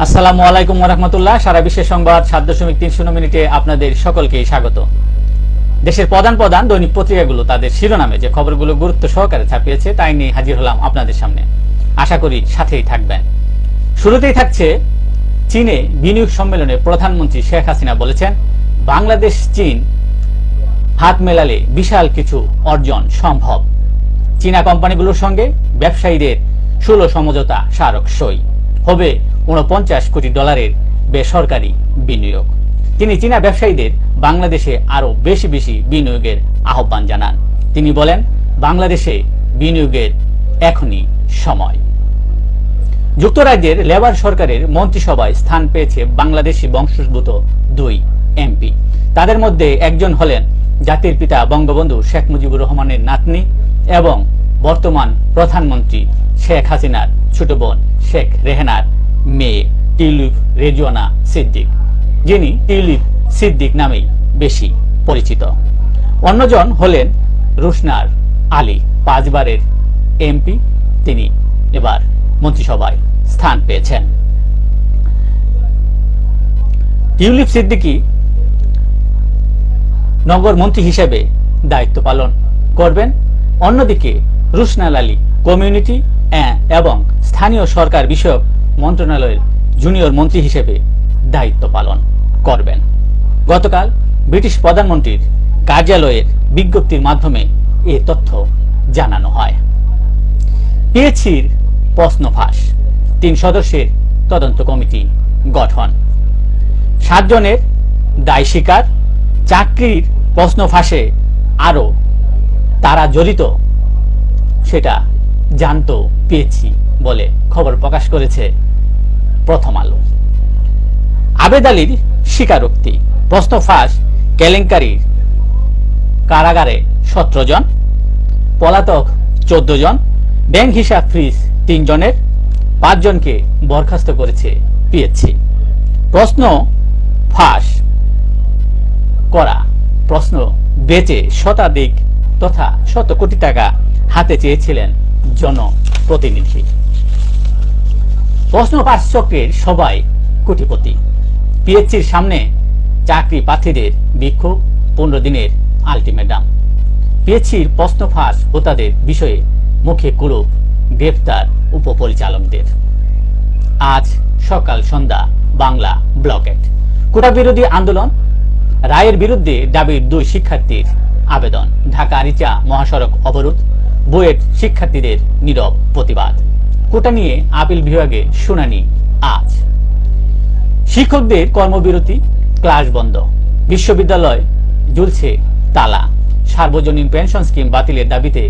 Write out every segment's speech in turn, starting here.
আসসালামু আলাইকুম ওয়া রাহমাতুল্লাহ। সারা বিশ্বের সংবাদ ৭.৩০ মিনিটে আপনাদের সকলকে স্বাগত। দেশের প্রধান দৈনিক পত্রিকাগুলো তাদের শিরোনামে যে খবরগুলো গুরুত্ব সহকারে ছাপিয়েছে তাই নিয়ে হাজির হলাম আপনাদের সামনে। আশা করি সাথেই থাকবেন। শুরুতেই থাকছে চীনে বিনিয়োগ সম্মেলনে প্রধানমন্ত্রী শেখ হাসিনা বলেছেন, বাংলাদেশ চীন হাত মেলালে বিশাল কিছু অর্জন সম্ভব। চীনা কোম্পানিগুলোর সঙ্গে ব্যবসায়ীদের ১৬ সমঝোতা স্মারক সই হবে। ৪৯ কোটি ডলারের বেসরকারি বিনিয়োগ। তিনি চীনা ব্যবসায়ীদের বাংলাদেশে আরো বেশি বিনিয়োগের আহ্বান জানান। তিনি বলেন, বাংলাদেশে বিনিয়োগের এখনই সময়। যুক্তরাজ্যের লেবার সরকারের মন্ত্রিসভায় স্থান পেয়েছে বাংলাদেশি বংশোদ্ভূত ২ এমপি। তাদের মধ্যে একজন হলেন জাতির পিতা বঙ্গবন্ধু শেখ মুজিবুর রহমানের নাতনি এবং বর্তমান প্রধানমন্ত্রী শেখ হাসিনার ছোট বোন শেখ রেহানার মেয়ে টিউলিপ রেজওয়ানা সিদ্দিক, যিনি টিউলিপ সিদ্দিক নামেই বেশি পরিচিত। অন্যজন হলেন রুশনার আলী, ৫ বারের এমপি। তিনি এবার মন্ত্রিসভায় স্থান পেয়েছেন। টিউলিপ সিদ্দিকি নগর মন্ত্রী হিসেবে দায়িত্ব পালন করবেন। অন্যদিকে রুশনার আলী কমিউনিটি এবং স্থানীয় সরকার বিষয়ক মন্ত্রণালয়ের জুনিয়র মন্ত্রী হিসেবে দায়িত্ব পালন করবেন। গতকাল ব্রিটিশ প্রধানমন্ত্রীর কার্যালয়ের বিজ্ঞপ্তির মাধ্যমে এ তথ্য জানানো হয়। পিএইচসির প্রশ্ন ফাঁস, ৩ সদস্যের তদন্ত কমিটি গঠন। ৭ জনের দায় স্বীকার। চাকরির প্রশ্ন ফাঁসে আরো তারা জড়িত সেটা জানতো পেয়েছি বলে খবর প্রকাশ করেছে প্রথম আলো। আবেদ আলীর স্বীকারোক্তি, প্রশ্ন ফাঁস কেলেঙ্কারির কারাগারে ১৭ জন, পলাতক ১৪ জন, ব্যাংক হিসাব ফ্রিজ ৩ জনের, ৫ জনকে বরখাস্ত করেছে পিএইচসি। প্রশ্ন ফাঁস করা প্রশ্ন বেচে শতাধিক তথা শত কোটি টাকা হাতে চেয়েছিলেন জনপ্রতিনিধি। প্রশ্ন ফাঁস চক্রের সবাই কোটিপতি। পিএইচসির সামনে চাকরি প্রার্থীদের বিক্ষোভ, ১৫ দিনের আলটিমেটাম। পিএইচসির প্রশ্ন ফাঁস হোতাদের বিষয়ে মুখে কুরুপ, গ্রেফতার উপপরিচালকদের। আজ সকাল সন্ধ্যা বাংলা ব্লকেট। কোটা বিরোধী আন্দোলন, রায়ের বিরুদ্ধে দাবির ২ শিক্ষার্থীর আবেদন। ঢাকা আরিচা মহাসড়ক অবরোধ, বুয়েট শিক্ষার্থীদের নীরব প্রতিবাদ। কোটা নিয়ে আপিল বিভাগে শুনানি আজ। শিক্ষকদের কর্মবিরতি, ক্লাস বন্ধ, বিশ্ববিদ্যালয় ঝুলছে তালা। সার্বজনীন পেনশন স্কিম বাতিলের দাবিতে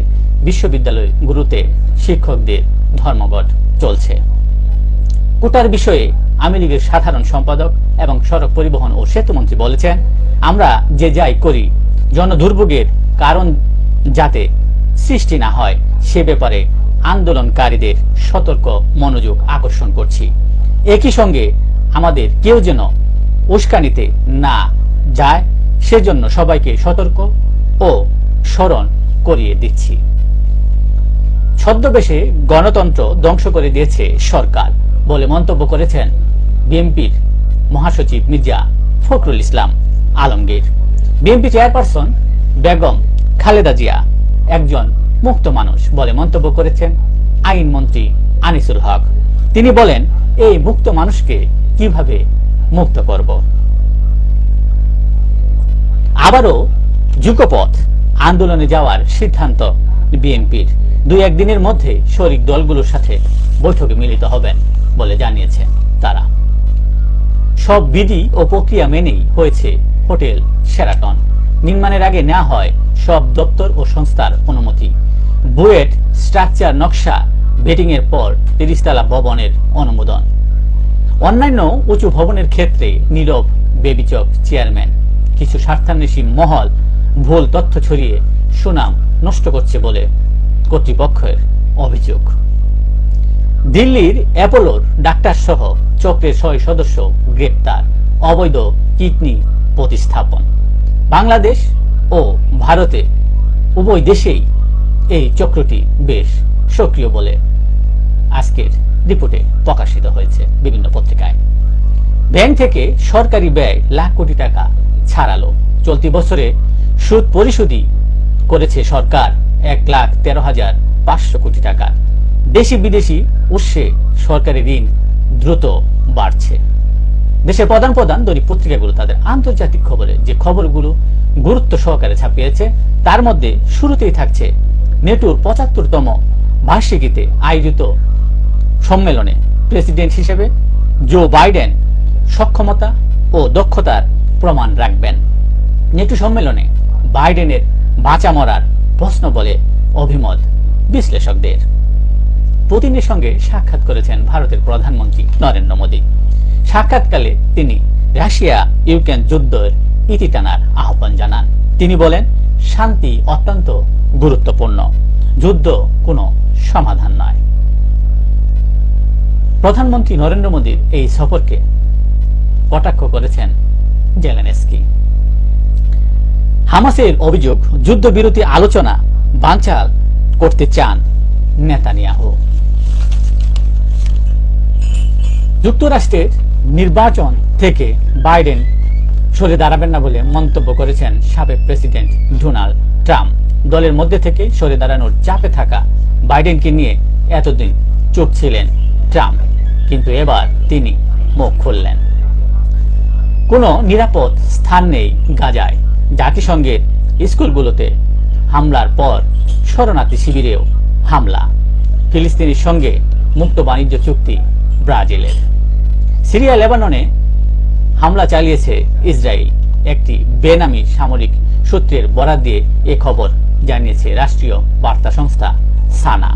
বিশ্ববিদ্যালয়গুলোতে শিক্ষকদের ধর্মঘট চলছে। কোটার বিষয়ে আওয়ামী লীগের সাধারণ সম্পাদক এবং সড়ক পরিবহন ও সেতুমন্ত্রী বলেছেন, আমরা যে যাই করি জনদুর্ভোগের কারণ যাতে সৃষ্টি না হয় সে ব্যাপারে আন্দোলনকারীদের সতর্ক মনোযোগ আকর্ষণ করছি। একই সঙ্গে আমাদের কেউ যেন উস্কানিতে না যায় সেজন্য সবাইকে সতর্ক ও স্মরণ করিয়ে দিচ্ছি। ছদ্মবেশে গণতন্ত্র ধ্বংস করে দিয়েছে সরকার বলে মন্তব্য করেছেন বিএনপির মহাসচিব মির্জা ফখরুল ইসলাম আলমগীর। বিএনপি চেয়ারপারসন বেগম খালেদা জিয়া একজন মুক্ত মানুষ বলে মন্তব্য করেছেন আইনমন্ত্রী আনিসুল হক। তিনি বলেন, এই মুক্ত মানুষকে কিভাবে মুক্ত করব। আবারও যুগপথ আন্দোলনে যাওয়ার সিদ্ধান্ত বিএনপির। ২-১ দিনের মধ্যে শরিক দলগুলোর সাথে বৈঠকে মিলিত হবেন বলে জানিয়েছেন তারা। সব বিধি ও প্রক্রিয়া মেনেই হয়েছে হোটেল শেরাটন। নির্মাণের আগে নেওয়া হয় সব দপ্তর ও সংস্থার অনুমতি। বুয়েট স্ট্রাকচার নকশা ভেটিং এর পর ৩০ তলা ভবনের অনুমোদন। অন্যান্য উঁচু ভবনের ক্ষেত্রে নীরব বেবিচক চেয়ারম্যান। কিছু স্বার্থান্বেষী মহল ভুল তথ্য ছড়িয়ে সুনাম নষ্ট করছে বলে কর্তৃপক্ষের অভিযোগ। দিল্লির অ্যাপোলোর ডাক্তার সহ চক্রের ৬ সদস্য গ্রেপ্তার। অবৈধ কিডনি প্রতিস্থাপন। বাংলাদেশ ও ভারতে উভয় দেশেই এই চক্রটি বেশ সক্রিয় বলে আজকের রিপোর্টে প্রকাশিত হয়েছে বিভিন্ন পত্রিকায়। ব্যাংক থেকে সরকারি ব্যয় লাখ কোটি টাকা ছাড়ালো। চলতি বছরে সুদ পরিশোধই করেছে সরকার 1,13,500 কোটি টাকা। দেশি বিদেশি উৎসে সরকারি ঋণ দ্রুত বাড়ছে। দেশের প্রধান প্রধান দৈনিক পত্রিকাগুলো তাদের আন্তর্জাতিক খবরে যে খবরগুলো গুরুত্ব সহকারে ছাপিয়েছে তার মধ্যে শুরুতেই থাকছে নেটোর 75তম বার্ষিকীতে আয়োজিত সম্মেলনে প্রেসিডেন্ট হিসেবে জো বাইডেন সক্ষমতা ও দক্ষতার প্রমাণ রাখবেন। নেটো সম্মেলনে বাইডেনের বাঁচা মরার প্রশ্ন বলে অভিমত বিশ্লেষকদের। পুতিনের সঙ্গে সাক্ষাৎ করেছেন ভারতের প্রধানমন্ত্রী নরেন্দ্র মোদী। সাক্ষাৎকালে তিনি রাশিয়া ইউক্রেন যুদ্ধের ইতি টানার আহ্বান জানান। তিনি বলেন, শান্তি অত্যন্ত গুরুত্বপূর্ণ, যুদ্ধ কোনো সমাধান নয়। প্রধানমন্ত্রী নরেন্দ্র মোদীর এই সফরকে কটাক্ষ করেছেন জেলেনস্কি। হামাসের অভিযোগ, যুদ্ধবিরতি আলোচনা বানচাল করতে চান নেতানিয়াহু। যুক্তরাষ্ট্রের নির্বাচন থেকে বাইডেন সরে দাঁড়াবেন না বলে মন্তব্য করেছেন সাবেক প্রেসিডেন্ট ডোনাল্ড ট্রাম্প। দলের মধ্যে থেকে সরে দাঁড়ানোর চাপে থাকা বাইডেনকে নিয়ে এতদিন চুপ ছিলেন ট্রাম্প, কিন্তু এবার তিনি মুখ খুললেন। কোনো নিরাপদ স্থান নেই গাজায়। জাতিসংঘের স্কুলগুলোতে হামলার পর শরণার্থী শিবিরেও হামলা। ফিলিস্তিনের সঙ্গে মুক্ত বাণিজ্য চুক্তি ব্রাজিলের। সিরিয়া লেবাননে হামলা চালিয়েছে ইসরায়েল। একটি বেনামি সামরিক সূত্রের বরাত দিয়ে এ খবর জানিয়েছে রাষ্ট্রীয় বার্তা সংস্থা সানা।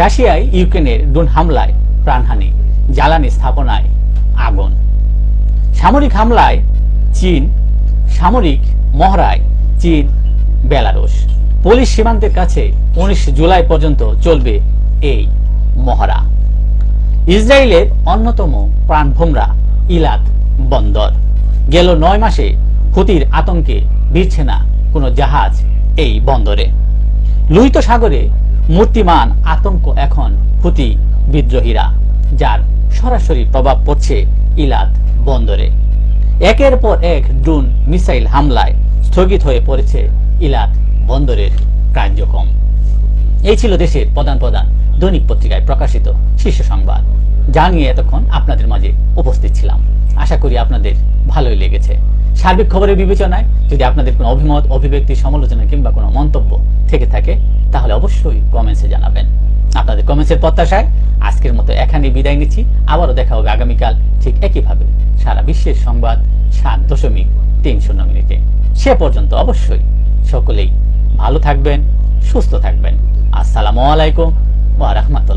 রাশিয়ায় ইউক্রেনের ড্রোন হামলায় প্রাণহানি, জ্বালানি স্থাপনায় আগুন। সামরিক হামলায় চীন, সামরিক মহড়ায় চীন, বেলারুশ। পুলিশ সীমান্তের কাছে 19 জুলাই পর্যন্ত চলবে এই মহড়া। ইসরায়েলের অন্যতম প্রাণভোমরা ইলাত বন্দর। গেল 9 মাসে হুতির আতঙ্কে ভিড়ছে না কোনো জাহাজ এই বন্দরে। লোহিত সাগরে মূর্তিমান আতঙ্ক এখন হুতি বিদ্রোহীরা, যার সরাসরি প্রভাব পড়ছে ইলাত বন্দরে। একের পর এক ড্রোন মিসাইল হামলায় স্থগিত হয়ে পড়েছে ইলাত বন্দরের কার্যক্রম। এই ছিল দেশের প্রধান প্রধান দৈনিক পত্রিকায় প্রকাশিত শীর্ষ সংবাদ, যা নিয়ে এতক্ষণ আপনাদের মাঝে উপস্থিত ছিলাম। আশা করি আপনাদের ভালোই লেগেছে। সার্বিক খবরের বিবেচনায় যদি আপনাদের কোনো অভিমত, অভিব্যক্তি, সমালোচনা কিংবা কোনো মন্তব্য থেকে থাকে তাহলে অবশ্যই কমেন্টসে জানাবেন। আপনাদের কমেন্টসের প্রত্যাশায় আজকের মতো এখানেই বিদায় নিচ্ছি। আবারও দেখা হবে আগামীকাল ঠিক একইভাবে সারা বিশ্বের সংবাদ 7.30 মিনিটে। সে পর্যন্ত অবশ্যই সকলেই ভালো থাকবেন, সুস্থ থাকবেন। আসসালামু আলাইকুম ওয়া রাহমাতুল্লাহ।